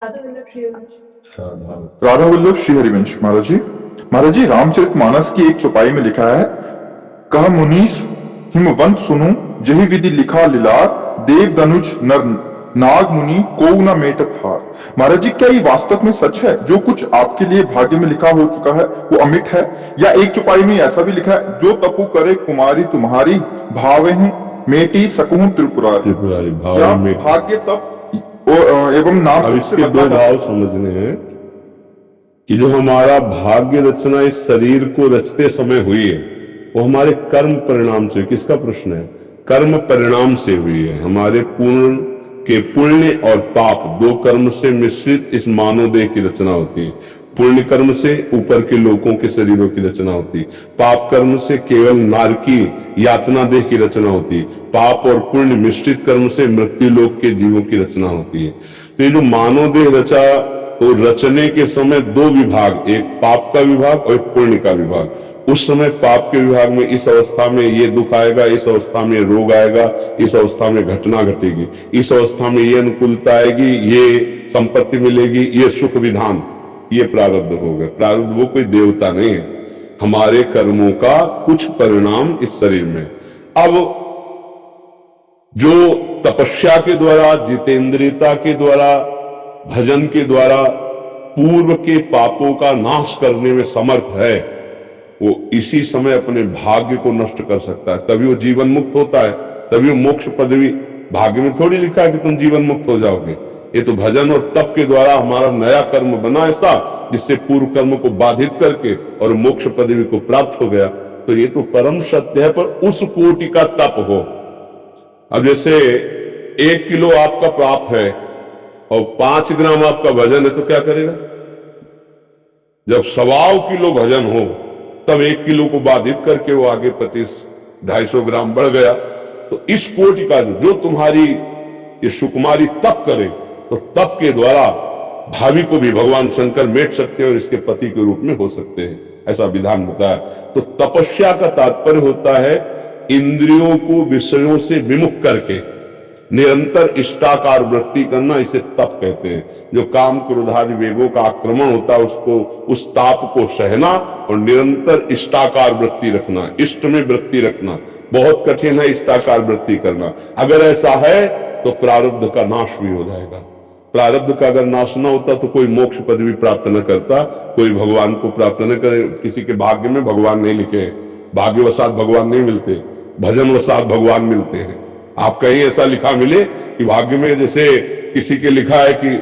राधा वल्लभ श्री हरिवंश। महाराज जी रामचरितमानस की एक चौपाई में लिखा है, कह मुनीस हिमवंत सुनु, जही विधि लिखा लीलार, देव दनुज नर नाग मुनि को न मेटत हार। महाराज जी, क्या ये वास्तव में सच है? जो कुछ आपके लिए भाग्य में लिखा हो चुका है वो अमिट है? या एक चौपाई में ऐसा भी लिखा है, जो तपु करे कुमारी तुम्हारी, भावे मेटी सकूं त्रिपुरारी। भाग्य तप एवं नाम। अब इसके दो भाव समझने हैं कि जो हमारा भाग्य रचना इस शरीर को रचते समय हुई है वो हमारे कर्म परिणाम से। किसका प्रश्न है? कर्म परिणाम से हुई है। हमारे पूर्ण के पुण्य और पाप दो कर्म से मिश्रित इस मानव देह की रचना होती है। पुण्य कर्म से ऊपर के लोगों के शरीरों की रचना होती, पाप कर्म से केवल नारकी यातना देह की रचना होती, पाप और पुण्य मिश्रित कर्म से मृत्यु लोक के जीवों की रचना होती है। तो ये जो मानव देह रचा, तो रचने के समय दो विभाग, एक पाप का विभाग और एक पुण्य का विभाग। उस समय पाप के विभाग में इस अवस्था में ये दुख आएगा, इस अवस्था में रोग आएगा, इस अवस्था में घटना घटेगी, इस अवस्था में ये अनुकूलता आएगी, ये संपत्ति मिलेगी, ये सुख विधान, ये प्रारब्ध हो गए। प्रारब्ध वो कोई देवता नहीं है, हमारे कर्मों का कुछ परिणाम इस शरीर में। अब जो तपस्या के द्वारा, जितेंद्रियता के द्वारा, भजन के द्वारा पूर्व के पापों का नाश करने में समर्थ है, वो इसी समय अपने भाग्य को नष्ट कर सकता है। तभी वो जीवन मुक्त होता है, तभी वो मोक्ष पदवी। भाग्य में थोड़ी लिखा है कि तुम जीवन मुक्त हो जाओगे। ये तो भजन और तप के द्वारा हमारा नया कर्म बना ऐसा, जिससे पूर्व कर्म को बाधित करके और मोक्ष पदवी को प्राप्त हो गया। तो ये तो परम सत्य है, पर उस कोटि का तप हो। अब जैसे 1 किलो आपका पाप है और 5 ग्राम आपका भजन है, तो क्या करेगा? जब 1.25 किलो भजन हो तब 1 किलो को बाधित करके वो आगे 25-250 ग्राम बढ़ गया। तो इस कोटि का जो तुम्हारी ये सुकुमारी तप करे, तो तप के द्वारा भावी को भी भगवान शंकर मेट सकते हैं और इसके पति के रूप में हो सकते हैं, ऐसा विधान बताया। तो तपस्या का तात्पर्य होता है इंद्रियों को विषयों से विमुख करके निरंतर इष्टाकार वृत्ति करना, इसे तप कहते हैं। जो काम क्रोध आदि वेगों का आक्रमण होता है, उसको, उस ताप को सहना और निरंतर इष्टाकार वृत्ति रखना, इष्ट में वृत्ति रखना बहुत कठिन है। इष्टाकार वृत्ति करना अगर ऐसा है तो प्रारब्ध का नाश भी हो जाएगा। प्रारब्ध का अगर नाश ना होता तो कोई मोक्ष पदवी प्राप्त न करता, कोई भगवान को प्राप्त न करे। किसी के भाग्य में भगवान नहीं लिखे, भाग्यवशात भगवान नहीं मिलते, भजनवशात भगवान मिलते हैं। आप कहीं ऐसा लिखा मिले कि भाग्य में, जैसे किसी के लिखा है कि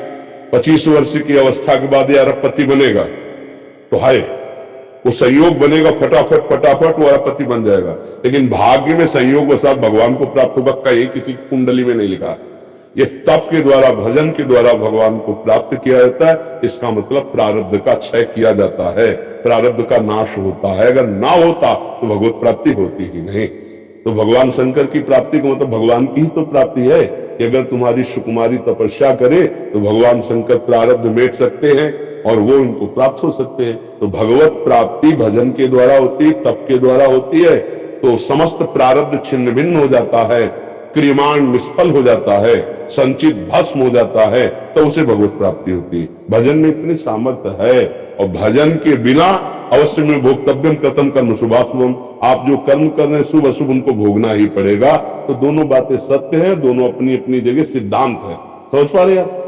25 वर्ष की अवस्था के बाद ये अरबपति बनेगा, तो है वो संयोग बनेगा, फटाफट वो अरबपति बन जाएगा। लेकिन भाग्य में संयोग वशात भगवान को प्राप्त होगा, कहीं किसी कुंडली में नहीं लिखा। ये तप के द्वारा, भजन के द्वारा भगवान को प्राप्त किया जाता है। इसका मतलब प्रारब्ध का क्षय किया जाता है, प्रारब्ध का नाश होता है। अगर ना होता तो भगवत प्राप्ति होती ही नहीं। तो भगवान शंकर की प्राप्ति का मतलब भगवान की ही तो प्राप्ति है कि अगर तुम्हारी सुकुमारी तपस्या करे तो भगवान शंकर प्रारब्ध मेट सकते हैं और वो इनको प्राप्त हो सकते हैं। तो भगवत प्राप्ति भजन के द्वारा होती, तप के द्वारा होती है। तो समस्त प्रारब्ध छिन्न भिन्न हो जाता है, क्रियमाण निष्फल हो जाता है, संचित भस्म हो जाता है, तो उसे भगवत प्राप्ति होती है। भजन में इतनी सामर्थ्य है, और भजन के बिना अवश्य में भोक्तव्यम कथम कर्म शुभाशुभम, आप जो कर्म कर रहे हैं शुभ अशुभ उनको भोगना ही पड़ेगा। तो दोनों बातें सत्य है, दोनों अपनी अपनी जगह सिद्धांत है। समझ पा रहे हैं आप?